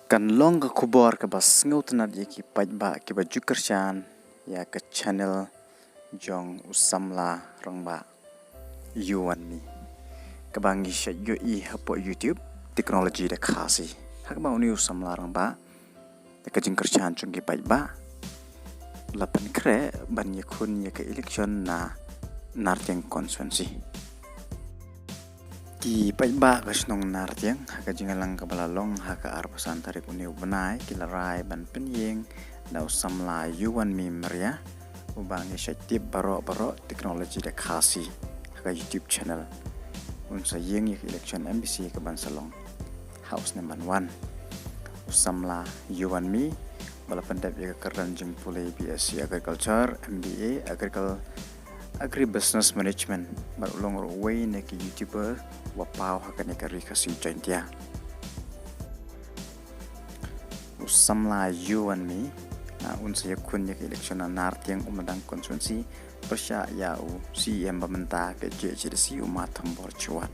Kan long ka kubor ka bas ngau tanat ye ki pajba ki baju kerjaan ya ke channel jong usamla rongba yuan mi kabangi sha yo I hapo YouTube teknologi da khasi hakba uni usamla rongba ka jing kerjaan chung ki pajba lapan kre ban ye kun ye ke election na nartiang constituency ki pajba ka snong nartiang haka jingalang ka balalong haka arpasan tarik uni ubnai kilarai ban penyeng na usamla yuan mi meria ubangi syatip baro teknologi da khasi haka YouTube channel unsa yeng ye election MBC ka ban salong house number 1 usamla yuan mi balapan dap ye keran jing pulai BSc agriculture MBA agribusiness management barulong way ne ki YouTuber wapau hakane kari kasi jointia usamla yuan mi na unsa yakun yak election na nartiang umadang konstituensi persya yau CM bamenta ke JCDC umat tambor cuat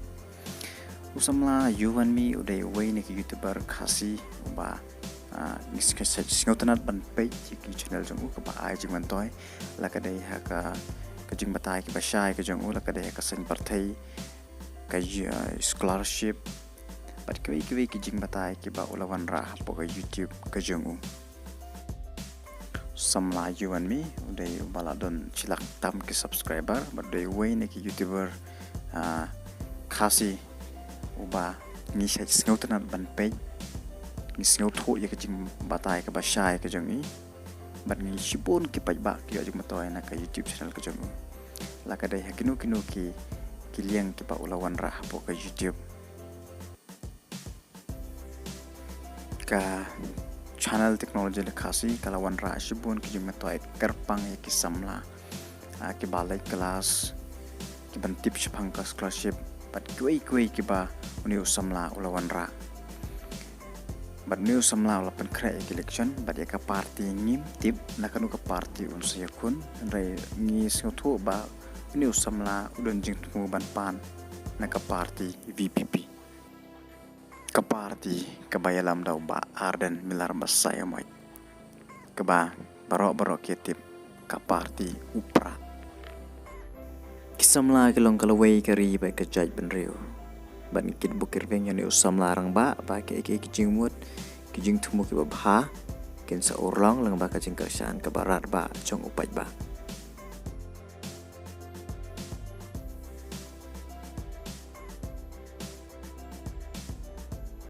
usamla yuan mi udai way ne ki YouTuber kasi uba ngotanat ban page ki channel jong ka ba ai jing mantoy la kadai haka kajing batai ki basai ka jong la kadai ka sen partai ka scholarship pat ki jing batai ki ba ulawan ra po ka YouTube ka jong samla yuan mi udai baladon chilak tam ki subscriber but dai way ne ki YouTuber khasi uba ni sai ngotanat ban page ni singau tho ye ka jing batai ka basai ka jong bat ni sibon ki pajba ki ajung matoy na ka YouTube channel ka jong la ka dai hakinu ki liang ki pa ulawan ra po ka YouTube ka channel teknologi le khasi kalawan ra sibon ki jung matoy karpang ye ki samla ki balai kelas ki ban tip shapang ka scholarship bat kui ki ba uni usamla ulawan ra but new samla lapan kre election but ya ka party ngim tip na kanu ka party unsa yakun rai ngi sotho ba new samla udon jing tumu ban pan na ka party VPP ka party ka bayalam daw ba arden milar basaya moy ka ba baro ketip ka party upra kisamla kelong kalaway kari ba ka judge ban rio ban kit bukir veng yang usam larang ba ke kijing mut kijing tumu ki ba ken sa urlang lang ba ka jing kerjaan ke barat ba chong upai ba